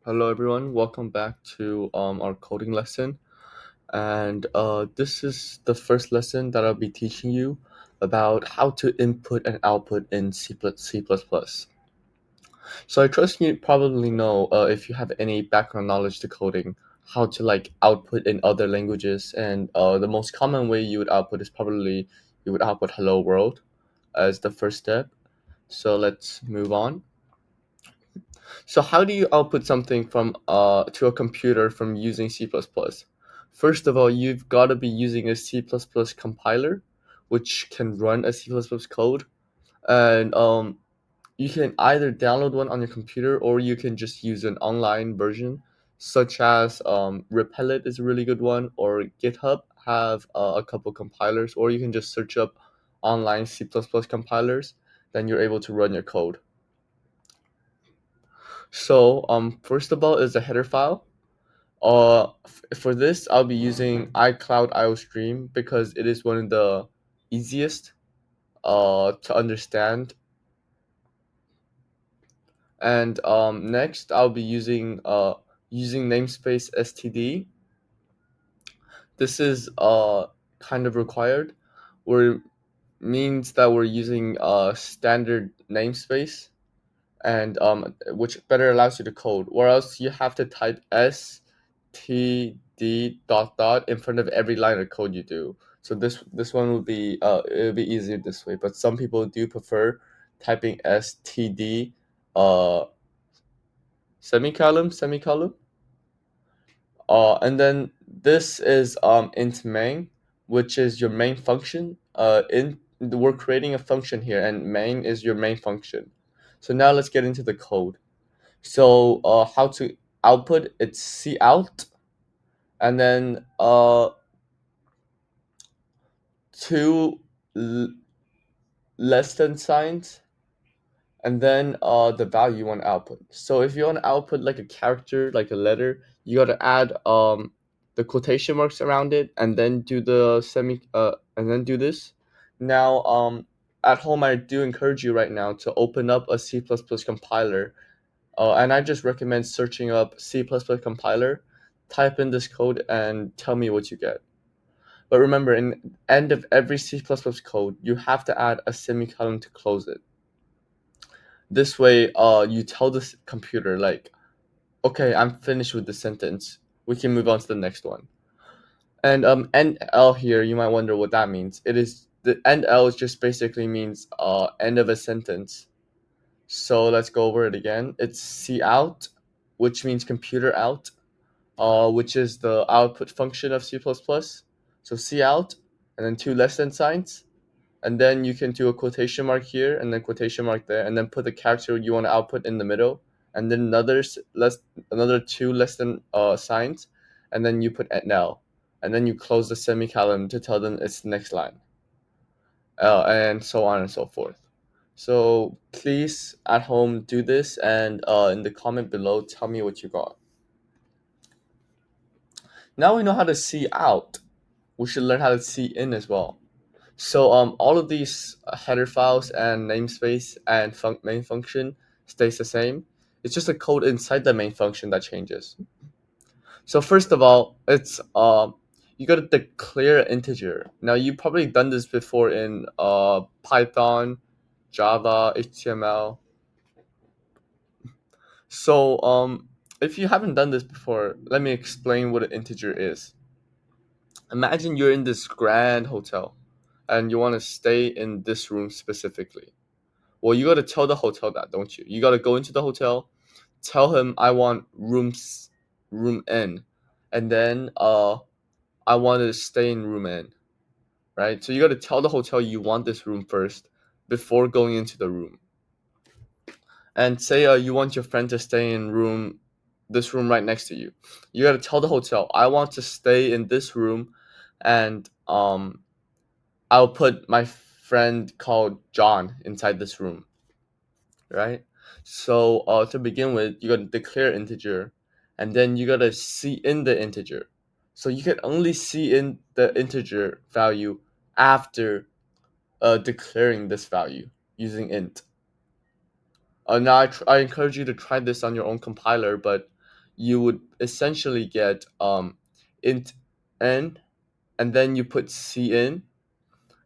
Hello everyone, welcome back to our coding lesson. And this is the first lesson that I'll be teaching you about how to input and output in C++. So I trust you probably know, if you have any background knowledge to coding, how to like output in other languages. And the most common way you would output is probably you would output hello world as the first step. So let's move on. So how do you output something from to a computer from using C++? First of all, you've got to be using a C++ compiler, which can run a C++ code, and you can either download one on your computer or you can just use an online version, such as Repellent is a really good one, or GitHub have a couple compilers, or you can just search up online C++ compilers. Then you're able to run your code. So first of all is the header file. For this, I'll be using iCloud IOStream because it is one of the easiest to understand. And next, I'll be using namespace std. This is kind of required, where means that we're using standard namespace and which better allows you to code. Or else you have to type std dot dot in front of every line of code you do. So this one will be it'll be easier this way. But some people do prefer typing std uh semicolon. And then this is int main, which is your main function. In We're creating a function here, and main is your main function. So now let's get into the code. So how to output? It's C out, and then two l- less than signs, and then the value you want to output. So if you want to output like a character, like a letter, you got to add the quotation marks around it, and then do the and then do this. Now at home, I do encourage you right now to open up a C++ compiler. And I just recommend searching up C++ compiler, type in this code, and tell me what you get. But remember, in end of every C++ code, you have to add a semicolon to close it. This way, you tell this computer like, okay, I'm finished with the sentence. We can move on to the next one. And end L here, you might wonder what that means. It is the end L is just basically means end of a sentence. So let's go over it again. It's C out, which means computer out, which is the output function of C++. So C out, and then two less than signs, and then you can do a quotation mark here, and then quotation mark there, and then put the character you want to output in the middle, and then another two less than signs, and then you put at now, and then you close the semicolon to tell them it's the next line, and so on and so forth. So please at home do this, and in the comment below, tell me what you got. Now we know how to see out. We should learn how to see in as well. So all of these header files and namespace and main function stays the same. It's just the code inside the main function that changes. So first of all, it's you got to declare an integer. Now you probably done this before in Python, Java, HTML. So if you haven't done this before, let me explain what an integer is. Imagine you're in this grand hotel and you want to stay in this room specifically. Well, you got to tell the hotel that, don't you? You got to go into the hotel, tell him I want room N, and then I want to stay in room N, right? So you got to tell the hotel you want this room first before going into the room. And say you want your friend to stay in this room right next to you. You got to tell the hotel I want to stay in this room, and I'll put my friend called John inside this room, right? So to begin with, you gotta declare integer, and then you gotta see in the integer. So you can only see in the integer value after declaring this value using int. Now I encourage you to try this on your own compiler, but you would essentially get int n, and then you put c in,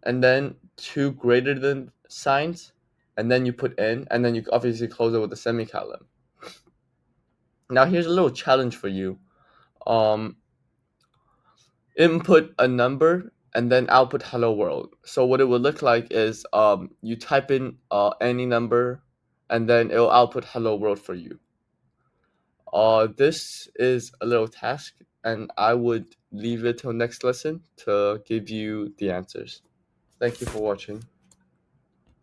and then two greater than signs, and then you put n, and then you obviously close it with a semicolon. Now here's a little challenge for you. Um, Input a number and then output hello world. So what it would look like is you type in any number, and then it'll output hello world for you. This is a little task, and I would leave it till next lesson to give you the answers. Thank you for watching.